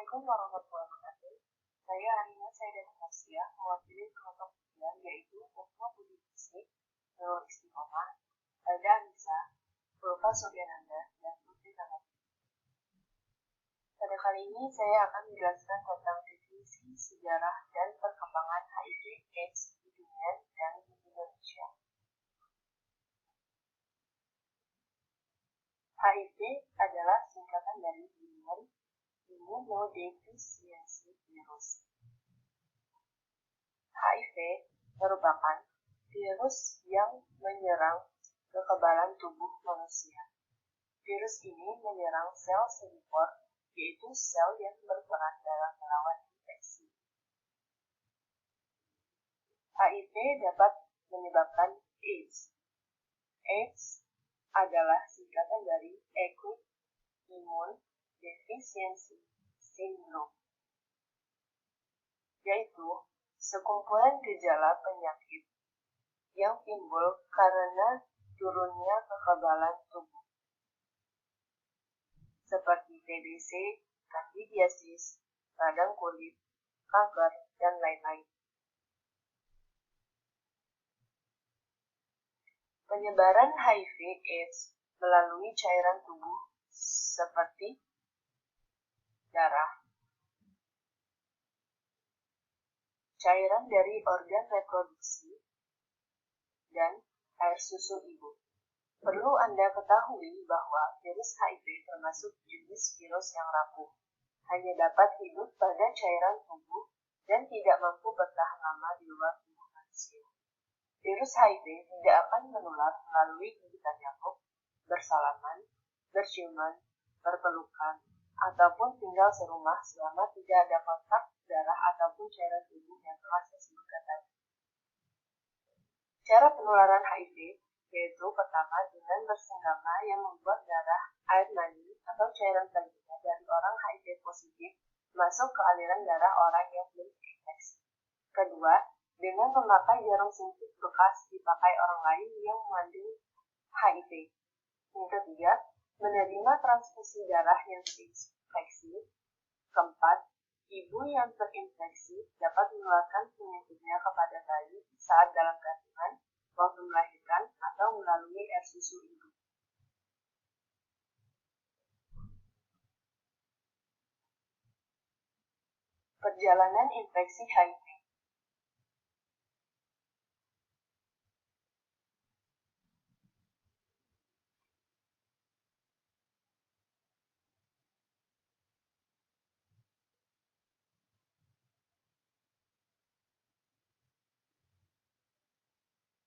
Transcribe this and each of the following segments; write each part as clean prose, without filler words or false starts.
Assalamualaikum warahmatullahi wabarakatuh. Saya Dani Tasya, mewakili kelompok 3, yaitu Umma Budi Fisik, Nurul Istiqomah, Alda Anissa, Pulva Suryananda, dan Putri Kamati. Pada kali ini saya akan menjelaskan tentang definisi, sejarah, dan perkembangan HIV/AIDS di dunia dan di Indonesia. HIV adalah singkatan dari Human Immunodeficiency Virus. HIV merupakan virus yang menyerang kekebalan tubuh manusia. Virus ini menyerang sel CD4, yaitu sel yang berperan dalam melawan infeksi. HIV dapat menyebabkan AIDS. AIDS adalah singkatan dari Acute Immune Deficiency Syndrome, yaitu sekumpulan gejala penyakit yang timbul karena turunnya kekebalan tubuh, seperti TBC, kandidiasis, radang kulit, kanker, dan lain-lain. Penyebaran HIV/AIDS melalui cairan tubuh seperti darah, cairan dari organ reproduksi, dan air susu ibu. Perlu Anda ketahui bahwa virus HIV termasuk jenis virus yang rapuh, hanya dapat hidup pada cairan tubuh dan tidak mampu bertahan lama di luar tubuh manusia. Virus HIV tidak akan menular melalui gigitan nyamuk, bersalaman, berciuman, berpelukan, ataupun tinggal serumah selama tidak ada kontak darah ataupun cairan tubuh yang telah saya sebutkan tadi. Cara penularan HIV yaitu pertama dengan bersenggama yang membuat darah, air mani, atau cairan selanjutnya dari orang HIV positif masuk ke aliran darah orang yang belum terinfeksi. Kedua, dengan memakai jarum suntik bekas dipakai orang lain yang mengandung HIV. Yang ketiga, menerima transfusi darah yang terinfeksi. Keempat, ibu yang terinfeksi dapat menularkan penyakitnya kepada bayi saat dalam kandungan, waktu melahirkan, atau melalui air susu ibu. Perjalanan infeksi HIV.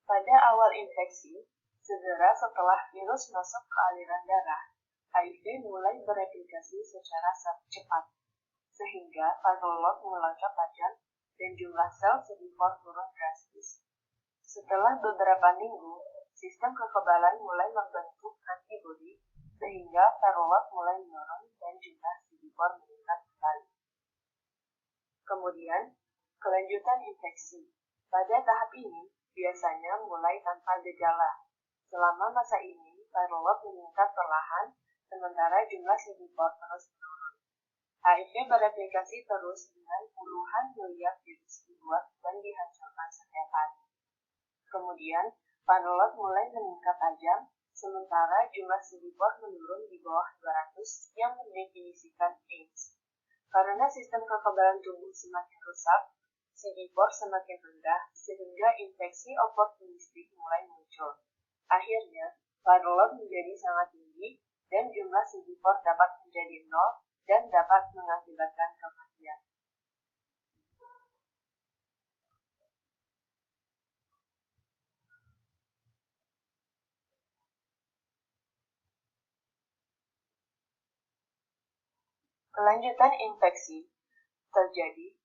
Pada awal infeksi, segera setelah virus masuk ke aliran darah, HIV mulai bereplikasi secara cepat, sehingga viral load melonjak tajam dan jumlah sel CD4 turun drastis. Setelah beberapa minggu, sistem kekebalan mulai membentuk antibodi, sehingga viral load mulai menurun dan jumlah CD4 meningkat kembali. Kemudian, kelanjutan infeksi. Pada tahap ini, biasanya mulai tanpa gejala. Selama masa ini, viral load meningkat perlahan, sementara jumlah CD4 terus menurun. HIV bereplikasi terus dengan puluhan miliar virus dibuat dan dihancurkan setiap hari. Kemudian, viral load mulai meningkat tajam, sementara jumlah CD4 menurun di bawah 200 yang mendefinisikan AIDS. Karena sistem kekebalan tubuh semakin rusak, CD4 semakin rendah, sehingga infeksi oportunistik mulai muncul. Akhirnya, viral load menjadi sangat tinggi, dan jumlah CD4 dapat menjadi 0 dan dapat mengakibatkan kematian. Kelanjutan infeksi terjadi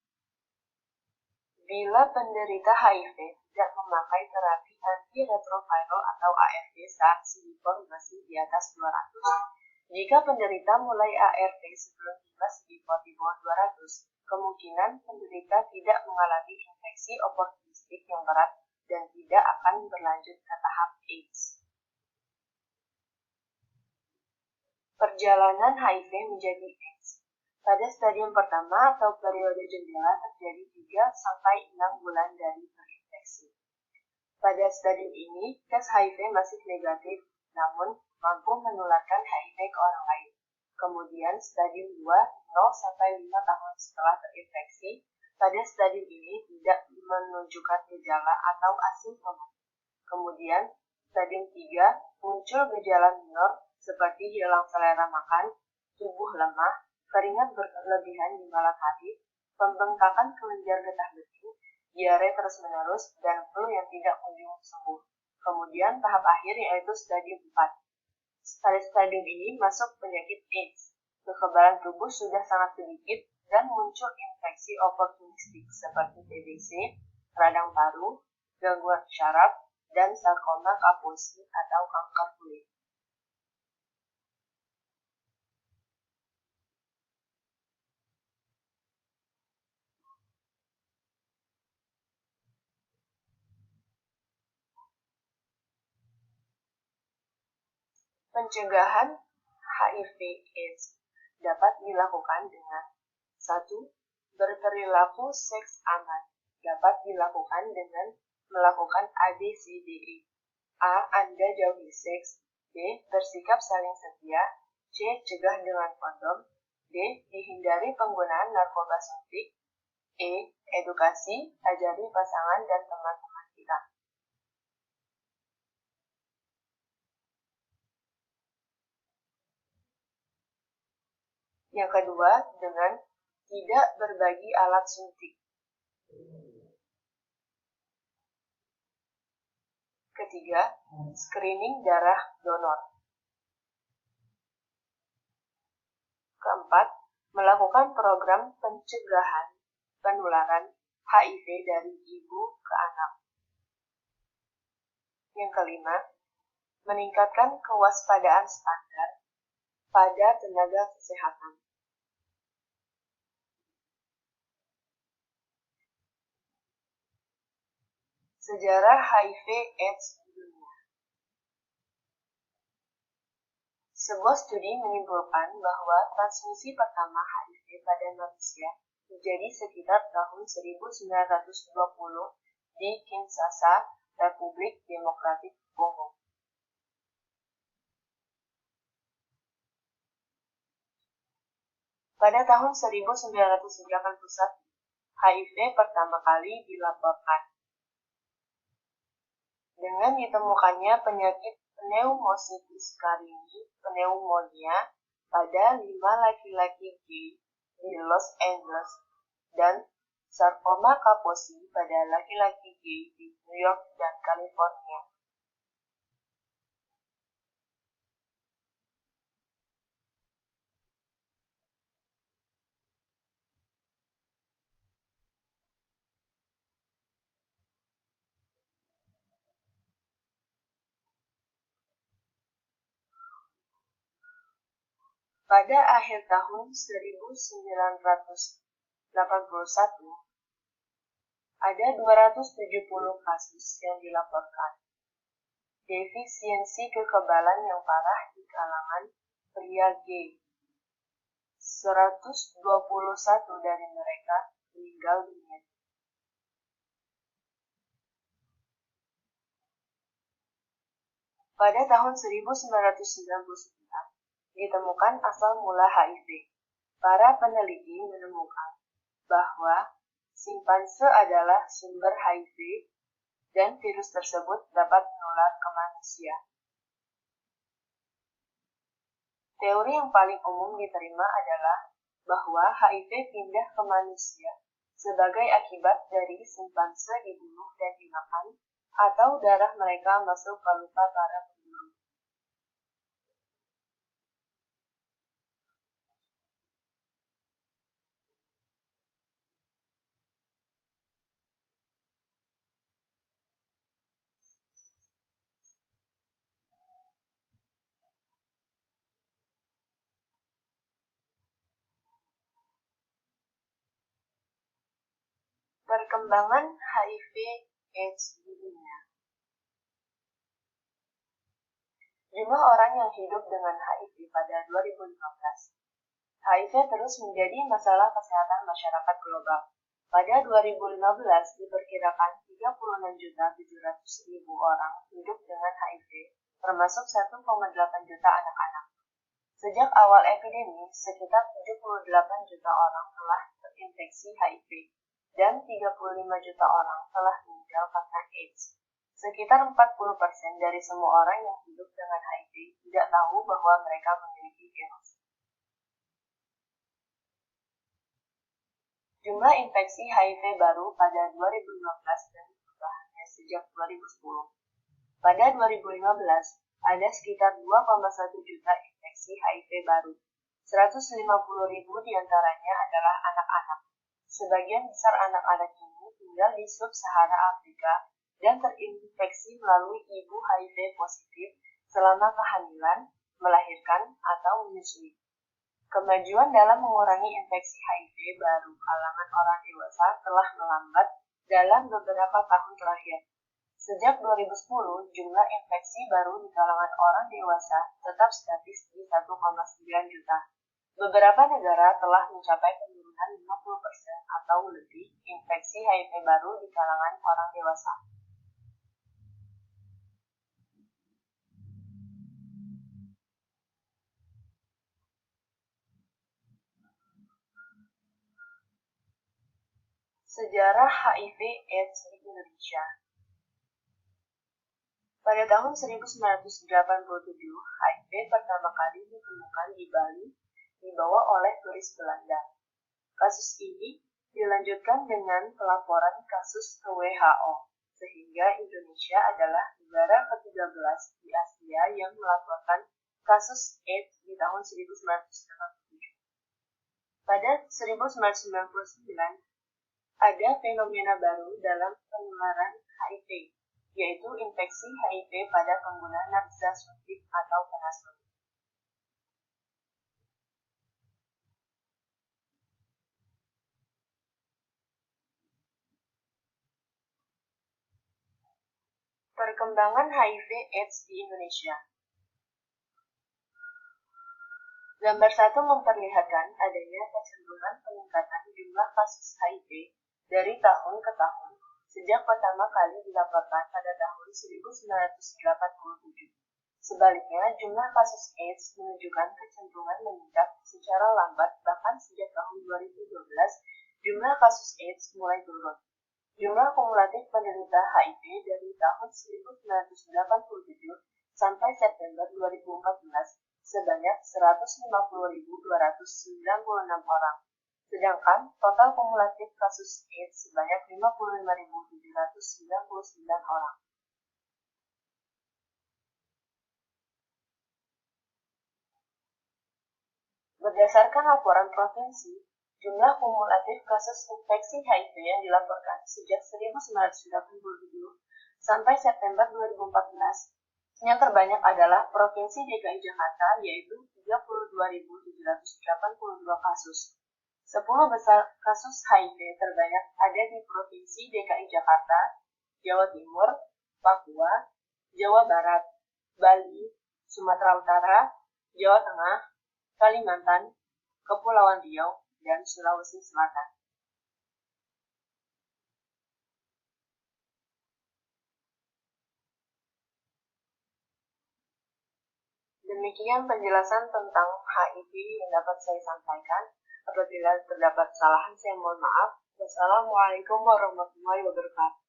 bila penderita HIV tidak memakai terapi antiretroviral atau ARV saat CD4 masih di atas 200. Jika penderita mulai ARV sebelum jumlah CD4 di bawah 200, kemungkinan penderita tidak mengalami infeksi oportunistik yang berat dan tidak akan berlanjut ke tahap AIDS. Perjalanan HIV menjadi AIDS. Pada stadium pertama atau periode jendela terjadi 3-6 bulan dari terinfeksi. Pada stadium ini, tes HIV masih negatif, namun mampu menularkan HIV ke orang lain. Kemudian stadium 2, 0-5 tahun setelah terinfeksi, pada stadium ini tidak menunjukkan gejala atau asimptomatik. Kemudian, stadium 3, muncul gejala minor seperti hilang selera makan, tubuh lemah, keringat berlebihan di malam hari, pembengkakan kelenjar getah bening, diare terus-menerus, dan flu yang tidak kunjung sembuh. Kemudian tahap akhir yaitu stadium 4. Pada stadium ini masuk penyakit AIDS. Kekebalan tubuh sudah sangat sedikit dan muncul infeksi oportunistik seperti TBC, radang paru, gangguan syaraf, dan sarkoma kaposi atau kanker kulit. Pencegahan HIV/AIDS dapat dilakukan dengan 1. Berperilaku seks aman dapat dilakukan dengan melakukan ABCDE. A. Anda jauhi seks. B. Bersikap saling setia. C. Cegah dengan kondom. D. Hindari penggunaan narkoba suntik. E. Edukasi, ajari pasangan dan teman-teman kita. Yang kedua, dengan tidak berbagi alat suntik. Ketiga, screening darah donor. Keempat, melakukan program pencegahan penularan HIV dari ibu ke anak. Yang kelima, meningkatkan kewaspadaan standar pada tenaga kesehatan. Sejarah HIV/AIDS di dunia. Sebuah studi menyimpulkan bahwa transmisi pertama HIV pada manusia terjadi sekitar tahun 1920 di Kinshasa, Republik Demokratik Kongo. Pada tahun 1991, HIV pertama kali dilaporkan. Dengan ditemukannya penyakit pneumocystis carinii pneumonia pada 5 laki-laki gay di Los Angeles dan sarkoma kaposi pada laki-laki gay di New York dan California. Pada akhir tahun 1981, ada 270 kasus yang dilaporkan. Defisiensi kekebalan yang parah di kalangan pria gay. 121 dari mereka meninggal dunia. Pada tahun 1999, ditemukan asal mula HIV. Para peneliti menemukan bahwa simpanse adalah sumber HIV dan virus tersebut dapat menular ke manusia. Teori yang paling umum diterima adalah bahwa HIV pindah ke manusia sebagai akibat dari simpanse dibunuh dan dimakan atau darah mereka masuk ke luka para pemburu. Perkembangan HIV/AIDS di dunia. Jumlah orang yang hidup dengan HIV pada 2015. HIV terus menjadi masalah kesehatan masyarakat global. Pada 2015, diperkirakan 36.700.000 orang hidup dengan HIV, termasuk 1,8 juta anak-anak. Sejak awal epidemi, sekitar 78 juta orang telah terinfeksi HIV dan 35 juta orang telah meninggal karena AIDS. Sekitar 40% dari semua orang yang hidup dengan HIV tidak tahu bahwa mereka memiliki virus. Jumlah infeksi HIV baru pada 2015 dan berubah sejak 2010. Pada 2015, ada sekitar 2,1 juta infeksi HIV baru. 150.000 diantaranya adalah anak-anak. Sebagian besar anak-anak ini tinggal di sub-Sahara Afrika dan terinfeksi melalui ibu HIV positif selama kehamilan, melahirkan, atau menyusui. Kemajuan dalam mengurangi infeksi HIV baru kalangan orang dewasa telah melambat dalam beberapa tahun terakhir. Sejak 2010, jumlah infeksi baru di kalangan orang dewasa tetap statis di 1,9 juta. Beberapa negara telah mencapai penurunan 50% atau lebih infeksi HIV baru di kalangan orang dewasa. Sejarah HIV/AIDS di Indonesia. Pada tahun 1987, HIV pertama kali ditemukan di Bali, dibawa oleh turis Belanda. Kasus ini dilanjutkan dengan pelaporan kasus ke WHO, sehingga Indonesia adalah negara ke-13 di Asia yang melaporkan kasus AIDS di tahun 1987. Pada 1999, ada fenomena baru dalam penularan HIV, yaitu infeksi HIV pada pengguna nafza suntik atau Panasonic. Perkembangan HIV/AIDS di Indonesia. Gambar 1 memperlihatkan adanya kecenderungan peningkatan jumlah kasus HIV dari tahun ke tahun sejak pertama kali dilaporkan pada tahun 1987. Sebaliknya, jumlah kasus AIDS menunjukkan kecenderungan meningkat secara lambat, bahkan sejak tahun 2012, jumlah kasus AIDS mulai turun. Jumlah kumulatif penderita HIV dari tahun 1987 sampai September 2014 sebanyak 150.296 orang. Sedangkan total kumulatif kasus AIDS sebanyak 55.799 orang. Berdasarkan laporan provinsi, jumlah kumulatif kasus infeksi HIV yang dilaporkan sejak 1987 sampai September 2014 yang terbanyak adalah Provinsi DKI Jakarta, yaitu 32.782 kasus. 10 besar kasus HIV terbanyak ada di Provinsi DKI Jakarta, Jawa Timur, Papua, Jawa Barat, Bali, Sumatera Utara, Jawa Tengah, Kalimantan, Kepulauan Riau, dan Sulawesi Selatan. Demikian penjelasan tentang HIV yang dapat saya sampaikan. Apabila terdapat kesalahan, saya mohon maaf. Wassalamualaikum warahmatullahi wabarakatuh.